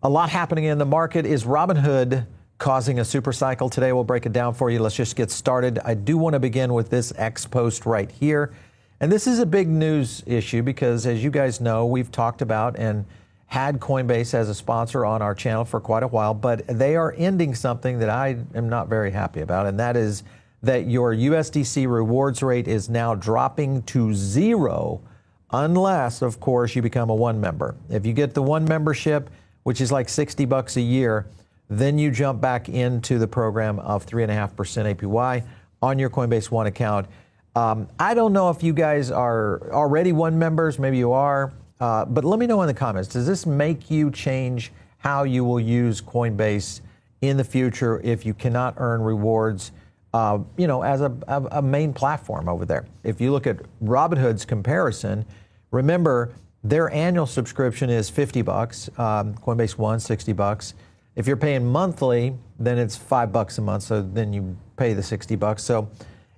A lot happening in the market. Is Robinhood causing a supercycle? Today we'll break it down for you. Let's just get started. I do want to begin with this X post right here. And this is a big news issue because, as you guys know, we've talked about and had Coinbase as a sponsor on our channel for quite a while, but they are ending something that I am not very happy about, and that is that your USDC rewards rate is now dropping to 0 unless, of course, you become a one member. If you get the one membership, which is like $60 a year, then you jump back into the program of 3.5% APY on your Coinbase One account. I don't know if you guys are already one members, maybe you are, but let me know in the comments. Does this make you change how you will use Coinbase in the future if you cannot earn rewards, as a main platform over there? If you look at Robinhood's comparison, remember their annual subscription is $50, Coinbase One, $60. If you're paying monthly, then it's $5 a month, so then you pay the $60. So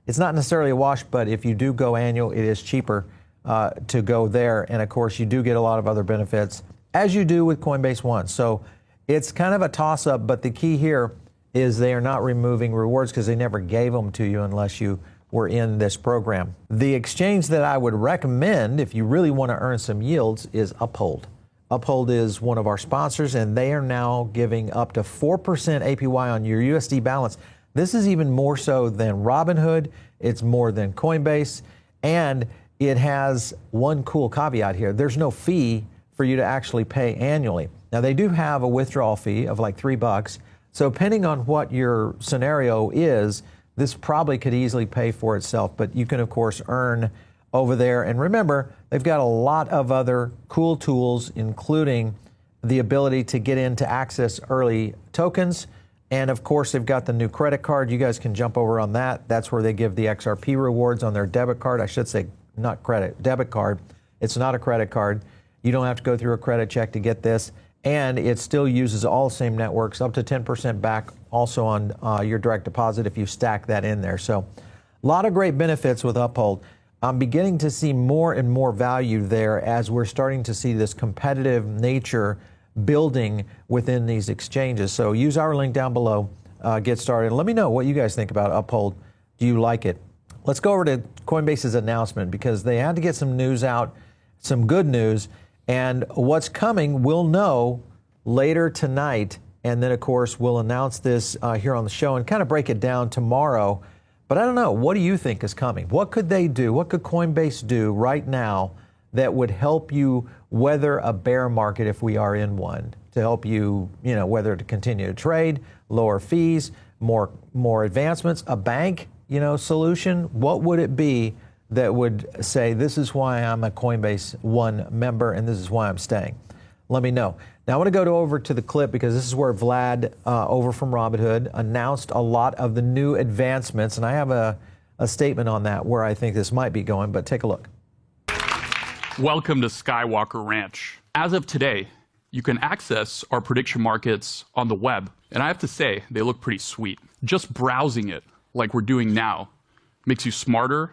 it's not necessarily a wash, but if you do go annual, it is cheaper to go there. And of course, you do get a lot of other benefits, as you do with Coinbase One. So it's kind of a toss-up, but the key here is they are not removing rewards because they never gave them to you unless you were in this program. The exchange that I would recommend if you really want to earn some yields is Uphold. Uphold is one of our sponsors, and they are now giving up to 4% APY on your USD balance. This is even more so than Robinhood. It's more than Coinbase, and it has one cool caveat here. There's no fee for you to actually pay annually. Now, they do have a withdrawal fee of like $3. So depending on what your scenario is, this probably could easily pay for itself, but you can, of course, earn over there. And remember, they've got a lot of other cool tools, including the ability to get in to access early tokens. And of course, they've got the new credit card. You guys can jump over on that. That's where they give the XRP rewards on their debit card. I should say not credit, debit card. It's not a credit card. You don't have to go through a credit check to get this. And it still uses all the same networks, up to 10% back also on your direct deposit if you stack that in there. So a lot of great benefits with Uphold. I'm beginning to see more and more value there as we're starting to see this competitive nature building within these exchanges. So use our link down below, get started. Let me know what you guys think about Uphold. Do you like it? Let's go over to Coinbase's announcement because they had to get some news out, some good news, and what's coming we'll know later tonight. And then, of course, we'll announce this here on the show and kind of break it down tomorrow. But I don't know. What do you think is coming? What could they do? What could Coinbase do right now that would help you weather a bear market if we are in one, to help you, whether to continue to trade, lower fees, more advancements, a bank, solution? What would it be that would say, this is why I'm a Coinbase One member and this is why I'm staying? Let me know. Now, I want to go over to the clip because this is where Vlad over from Robinhood announced a lot of the new advancements. And I have a statement on that where I think this might be going, but take a look. Welcome to Skywalker Ranch. As of today, you can access our prediction markets on the web. And I have to say, they look pretty sweet. Just browsing it like we're doing now makes you smarter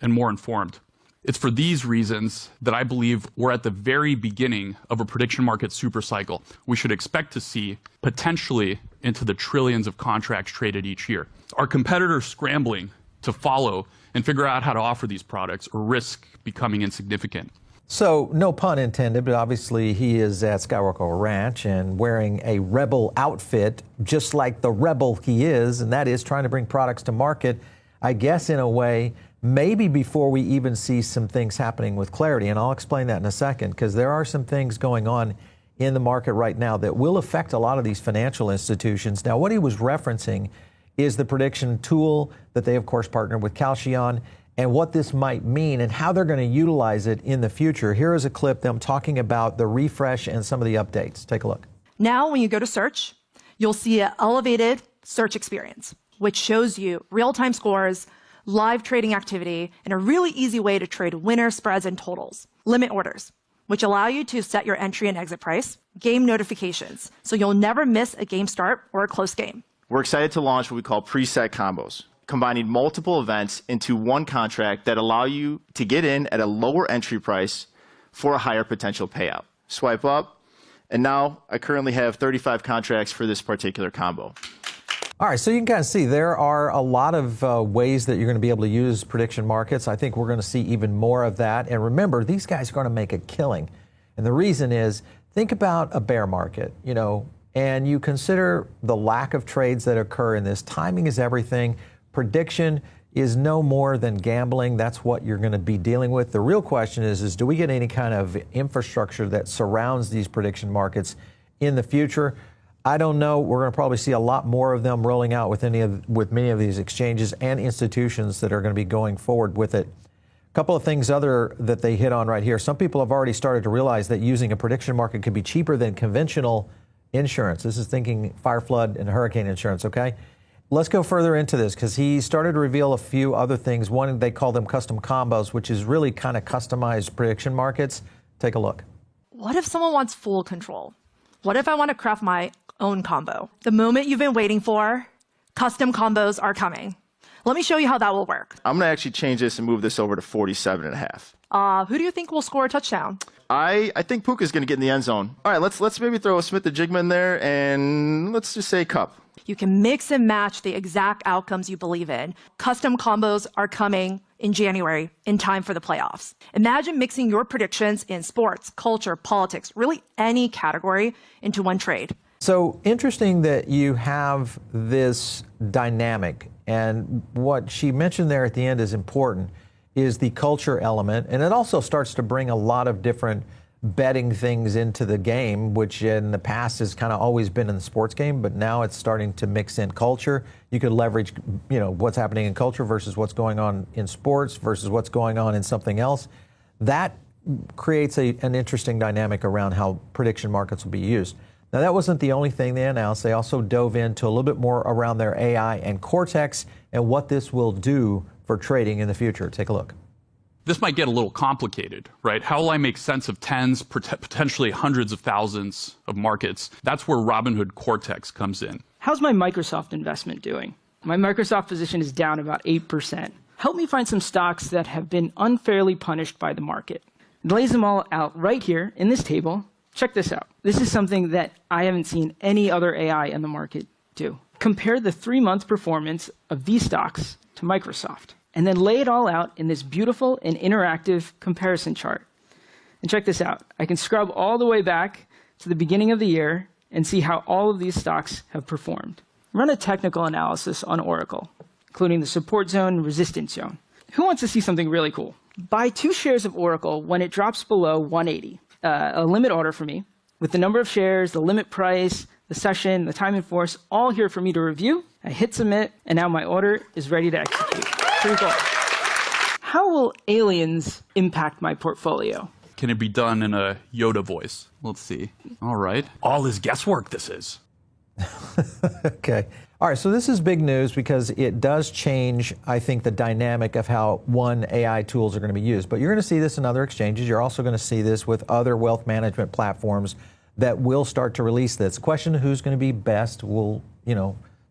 and more informed. It's for these reasons that I believe we're at the very beginning of a prediction market supercycle. We should expect to see potentially into the trillions of contracts traded each year. Our competitors scrambling to follow and figure out how to offer these products or risk becoming insignificant. So, no pun intended, but obviously he is at Skywalker Ranch and wearing a rebel outfit, just like the rebel he is, and that is trying to bring products to market, I guess in a way, maybe before we even see some things happening with clarity. And I'll explain that in a second, because there are some things going on in the market right now that will affect a lot of these financial institutions. Now, what he was referencing is the prediction tool that they, of course, partnered with Calcion, and what this might mean and how they're going to utilize it in the future. Here is a clip, them talking about the refresh and some of the updates. Take a look. Now, when you go to search, you'll see an elevated search experience, which shows you real-time scores, live trading activity, and a really easy way to trade winners, spreads, and totals. Limit orders, which allow you to set your entry and exit price. Game notifications, so you'll never miss a game start or a close game. We're excited to launch what we call preset combos, combining multiple events into one contract that allow you to get in at a lower entry price for a higher potential payout. Swipe up, And now I currently have 35 contracts for this particular combo. All right, so you can kind of see there are a lot of ways that you're going to be able to use prediction markets. I think we're going to see even more of that. And remember, these guys are going to make a killing. And the reason is, think about a bear market, and you consider the lack of trades that occur in this. Timing is everything. Prediction is no more than gambling. That's what you're going to be dealing with. The real question is do we get any kind of infrastructure that surrounds these prediction markets in the future? I don't know. We're going to probably see a lot more of them rolling out with many of these exchanges and institutions that are going to be going forward with it. A couple of things other that they hit on right here. Some people have already started to realize that using a prediction market could be cheaper than conventional insurance. This is thinking fire, flood, and hurricane insurance, okay? Let's go further into this because he started to reveal a few other things. One, they call them custom combos, which is really kind of customized prediction markets. Take a look. What if someone wants full control? What if I want to craft my own combo? The moment you've been waiting for, custom combos are coming. Let me show you how that will work. I'm going to actually change this and move this over to 47.5. Who do you think will score a touchdown? I think Puka's going to get in the end zone. All right, let's maybe throw a Smith-the-Jigma in there, and let's just say Cup. You can mix and match the exact outcomes you believe in. Custom combos are coming in January in time for the playoffs. Imagine mixing your predictions in sports, culture, politics, really any category into one trade. So interesting that you have this dynamic, and what she mentioned there at the end is important, is the culture element, and it also starts to bring a lot of different betting things into the game, which in the past has kind of always been in the sports game, but now it's starting to mix in culture. You could leverage, what's happening in culture versus what's going on in sports versus what's going on in something else. That creates an interesting dynamic around how prediction markets will be used. Now, that wasn't the only thing they announced. They also dove into a little bit more around their AI and Cortex and what this will do for trading in the future. Take a look. This might get a little complicated, right? How will I make sense of tens, potentially hundreds of thousands of markets? That's where Robinhood Cortex comes in. How's my Microsoft investment doing? My Microsoft position is down about 8%. Help me find some stocks that have been unfairly punished by the market. It lays them all out right here in this table. Check this out. This is something that I haven't seen any other AI in the market do. Compare the 3-month performance of these stocks to Microsoft, and then lay it all out in this beautiful and interactive comparison chart. And check this out. I can scrub all the way back to the beginning of the year and see how all of these stocks have performed. Run a technical analysis on Oracle, including the support zone and resistance zone. Who wants to see something really cool? Buy 2 shares of Oracle when it drops below 180. A limit order for me, with the number of shares, the limit price, the session, the time in force, all here for me to review. I hit submit, and now my order is ready to execute. Pretty cool. How will aliens impact my portfolio? Can it be done in a Yoda voice? Let's see. All right. All is guesswork, this is. Okay. All right, so this is big news because it does change, I think, the dynamic of how AI tools are going to be used. But you're going to see this in other exchanges. You're also going to see this with other wealth management platforms that will start to release this. The question of who's going to be best will,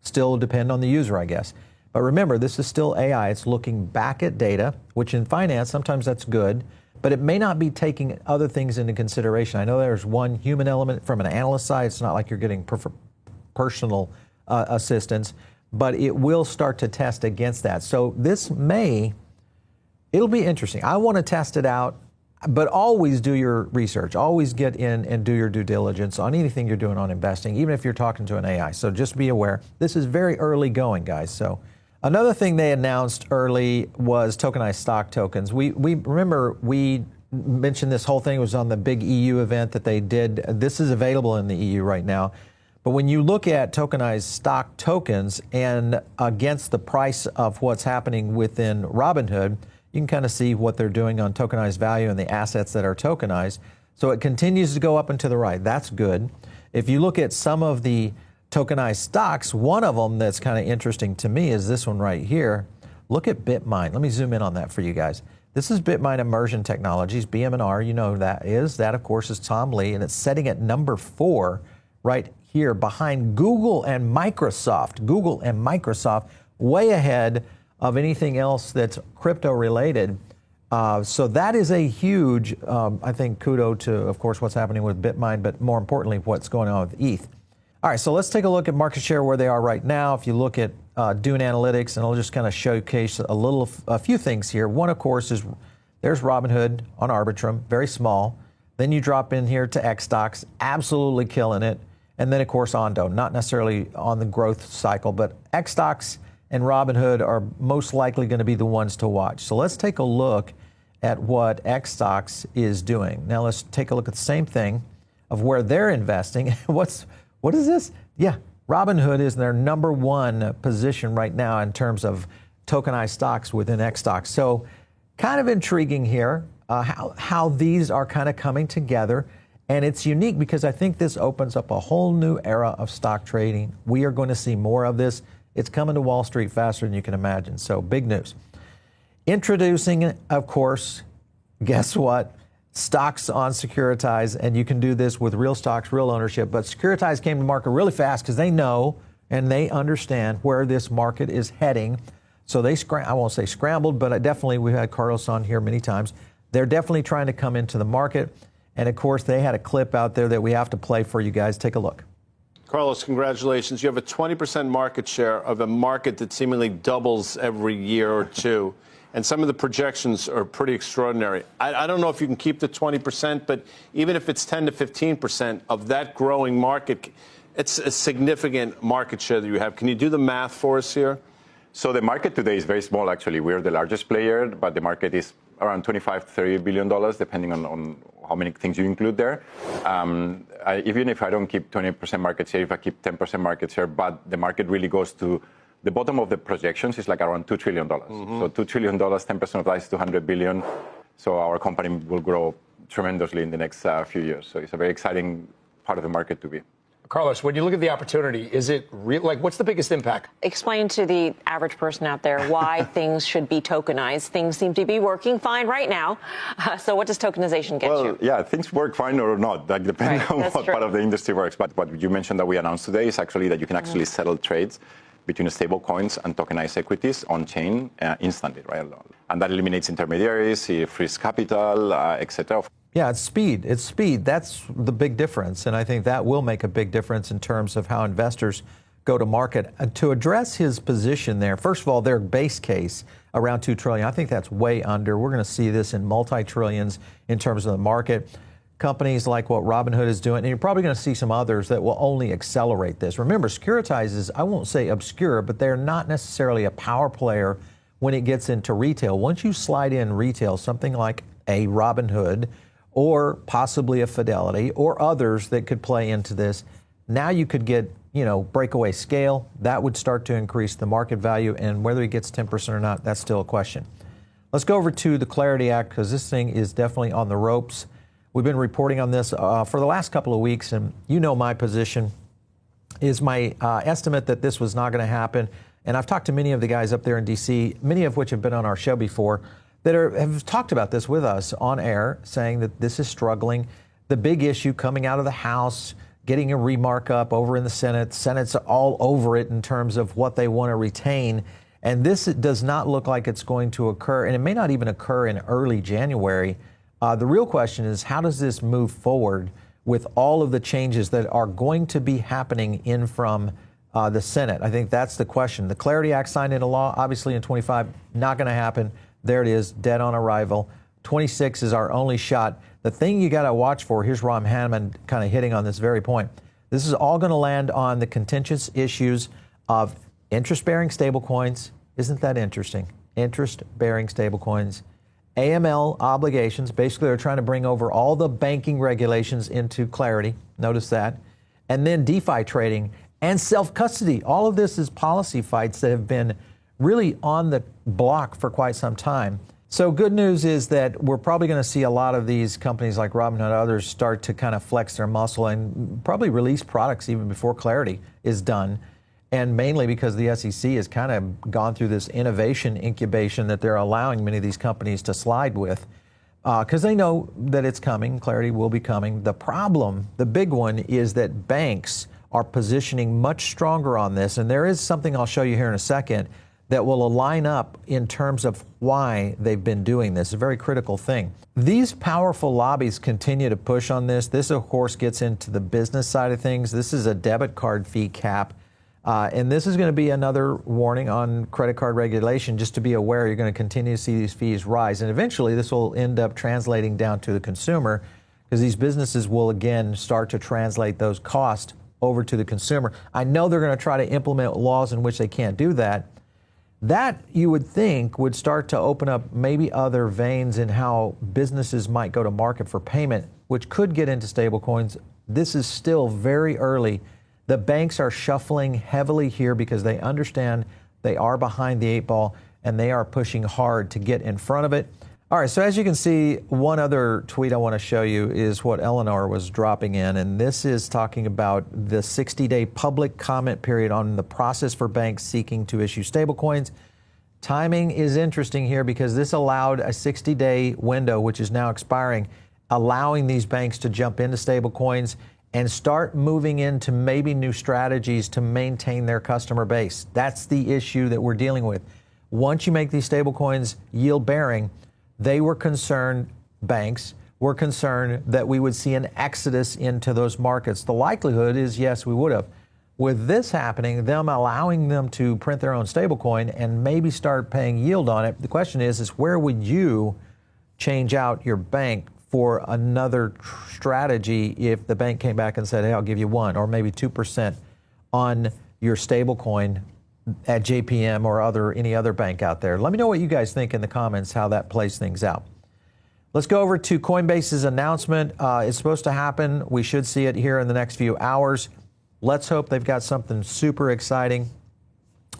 still depend on the user, I guess. But remember, this is still AI. It's looking back at data, which in finance, sometimes that's good, but it may not be taking other things into consideration. I know there's one human element from an analyst side. It's not like you're getting personal assistance, but it will start to test against that. So it'll be interesting. I want to test it out, but always do your research. Always get in and do your due diligence on anything you're doing on investing, even if you're talking to an AI. So just be aware. This is very early going, guys. So another thing they announced early was tokenized stock tokens. We remember we mentioned this whole thing was on the big EU event that they did. This is available in the EU right now. But when you look at tokenized stock tokens and against the price of what's happening within Robinhood, you can kind of see what they're doing on tokenized value and the assets that are tokenized. So it continues to go up and to the right. That's good. If you look at some of the tokenized stocks, one of them that's kind of interesting to me is this one right here. Look at BitMine. Let me zoom in on that for you guys. This is BitMine Immersion Technologies, BM&R. You know who that is. That, of course, is Tom Lee, and it's setting at number 4 right here behind Google and Microsoft. Google and Microsoft way ahead of anything else that's crypto related. So that is a huge, I think, kudo to, of course, what's happening with BitMine, but more importantly, what's going on with ETH. All right, so let's take a look at market share where they are right now. If you look at Dune Analytics, and I'll just kind of showcase a few things here. One, of course, is there's Robinhood on Arbitrum, very small. Then you drop in here to XStocks, absolutely killing it. And then, of course, Ondo, not necessarily on the growth cycle, but XStocks and Robinhood are most likely going to be the ones to watch. So let's take a look at what XStocks is doing. Now let's take a look at the same thing of where they're investing. What is this? Yeah, Robinhood is their number one position right now in terms of tokenized stocks within XStocks. So kind of intriguing here how these are kind of coming together. And it's unique because I think this opens up a whole new era of stock trading. We are going to see more of this. It's coming to Wall Street faster than you can imagine. So big news. Introducing, of course, guess what? Stocks on Securitize, and you can do this with real stocks, real ownership. But Securitize came to market really fast because they know and they understand where this market is heading. So they, I won't say scrambled, but we've had Carlos on here many times. They're definitely trying to come into the market. And of course, they had a clip out there that we have to play for you guys. Take a look. Carlos, congratulations. You have a 20% market share of a market that seemingly doubles every year or two. And some of the projections are pretty extraordinary. I don't know if you can keep the 20%, but even if it's 10 to 15% of that growing market, it's a significant market share that you have. Can you do the math for us here? So the market today is very small, actually. We're the largest player, but the market is around $25 to $30 billion, depending on how many things you include there. Even if I don't keep 20% market share, if I keep 10% market share, but the market really goes to the bottom of the projections is like around $2 trillion. So $2 trillion, 10% of that is $200 billion. So our company will grow tremendously in the next few years. So it's a very exciting part of the market to be. Carlos, when you look at the opportunity, is it real? Like, what's the biggest impact? Explain to the average person out there why things should be tokenized. Things seem to be working fine right now. So what does tokenization get you? Well, yeah, things work fine or not, like depending on what part of the industry works. But what you mentioned that we announced today is actually that you can actually settle trades between stable coins and tokenized equities on chain instantly, right? And that eliminates intermediaries, it frees capital, etc. Yeah, it's speed. It's speed. That's the big difference. And I think that will make a big difference in terms of how investors go to market. To address his position there, first of all, their base case around $2 trillion, I think that's way under. We're going to see this in multi-trillions in terms of the market. Companies like what Robinhood is doing, and you're probably going to see some others that will only accelerate this. Remember, Securitize is, I won't say obscure, but they're not necessarily a power player when it gets into retail. Once you slide in retail, something like a Robinhood, or possibly a Fidelity, or others that could play into this, now you could get, breakaway scale. That would start to increase the market value, and whether he gets 10% or not, that's still a question. Let's go over to the Clarity Act, because this thing is definitely on the ropes. We've been reporting on this for the last couple of weeks, and my position is my estimate that this was not going to happen. And I've talked to many of the guys up there in D.C., many of which have been on our show before, that have talked about this with us on air, saying that this is struggling. The big issue coming out of the House, getting a remark up over in the Senate. Senate's all over it in terms of what they want to retain. And this does not look like it's going to occur, and it may not even occur in early January. The real question is, how does this move forward with all of the changes that are going to be happening in from the Senate? I think that's the question. The Clarity Act signed into law, obviously in 25, not going to happen. There it is, dead on arrival. 26 is our only shot. The thing you got to watch for, here's Ron Hammond kind of hitting on this very point. This is all going to land on the contentious issues of interest-bearing stablecoins. Isn't that interesting? Interest-bearing stablecoins. AML obligations. Basically, they're trying to bring over all the banking regulations into Clarity. Notice that. And then DeFi trading and self-custody. All of this is policy fights that have been really on the block for quite some time. So good news is that we're probably going to see a lot of these companies like Robinhood and others start to kind of flex their muscle and probably release products even before Clarity is done. And mainly because the SEC has kind of gone through this innovation incubation that they're allowing many of these companies to slide with, because they know that it's coming. Clarity will be coming. The problem, the big one, is that banks are positioning much stronger on this. And there is something I'll show you here in a second that will align up in terms of why they've been doing this. It's a very critical thing. These powerful lobbies continue to push on this. This, of course, gets into the business side of things. This is a debit card fee cap. And this is going to be another warning on credit card regulation. Just to be aware, you're going to continue to see these fees rise. And eventually, this will end up translating down to the consumer, because these businesses will, again, start to translate those costs over to the consumer. I know they're going to try to implement laws in which they can't do that. That, you would think, would start to open up maybe other veins in how businesses might go to market for payment, which could get into stablecoins. This is still very early. The banks are shuffling heavily here because they understand they are behind the 8 ball, and they are pushing hard to get in front of it. All right, so as you can see, one other tweet I want to show you is what Eleanor was dropping in, and this is talking about the 60-day public comment period on the process for banks seeking to issue stablecoins. Timing is interesting here because this allowed a 60-day window, which is now expiring, allowing these banks to jump into stablecoins and start moving into maybe new strategies to maintain their customer base. That's the issue that we're dealing with. Once you make these stablecoins yield-bearing, they were concerned, banks were concerned, that we would see an exodus into those markets. The likelihood is, yes, we would have. With this happening, them allowing them to print their own stablecoin and maybe start paying yield on it, the question is where would you change out your bank for another strategy if the bank came back and said, hey, I'll give you 1 or maybe 2% on your stablecoin at JPM or any other bank out there? Let me know what you guys think in the comments, how that plays things out. Let's go over to Coinbase's announcement. It's supposed to happen. We should see it here in the next few hours. Let's hope they've got something super exciting.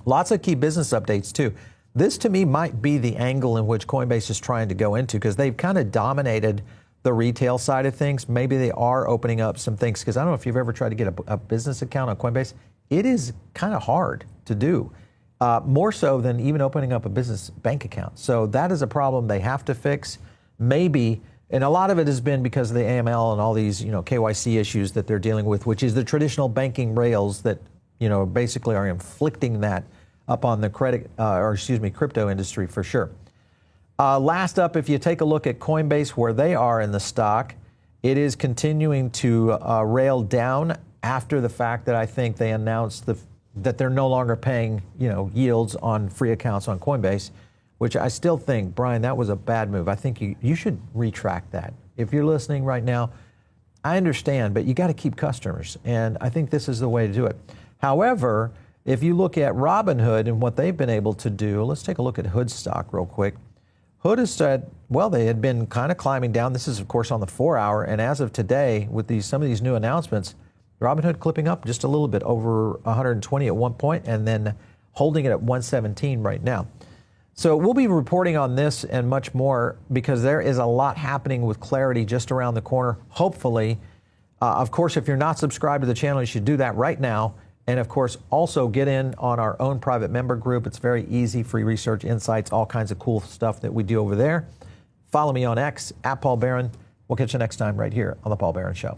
Lots of key business updates too. This to me might be the angle in which Coinbase is trying to go into, because they've kind of dominated the retail side of things. Maybe they are opening up some things, because I don't know if you've ever tried to get a business account on Coinbase. It is kind of hard to do, more so than even opening up a business bank account. So that is a problem they have to fix. Maybe, and a lot of it has been because of the AML and all these, KYC issues that they're dealing with, which is the traditional banking rails that, basically are inflicting that up on the crypto industry for sure. Last up, if you take a look at Coinbase, where they are in the stock, it is continuing to rail down after the fact that I think they announced that they're no longer paying, yields on free accounts on Coinbase, which I still think, Brian, that was a bad move. I think you should retract that. If you're listening right now, I understand, but you got to keep customers, and I think this is the way to do it. However, if you look at Robinhood and what they've been able to do, let's take a look at Hood's stock real quick. Hood has said, well, they had been kind of climbing down. This is, of course, on the 4-hour, and as of today, with some of these new announcements, Robinhood clipping up just a little bit over 120 at one point, and then holding it at 117 right now. So we'll be reporting on this and much more, because there is a lot happening with Clarity just around the corner, hopefully. Of course, if you're not subscribed to the channel, you should do that right now. And of course, also get in on our own private member group. It's very easy, free research, insights, all kinds of cool stuff that we do over there. Follow me on X, @Paul Barron. We'll catch you next time right here on The Paul Barron Show.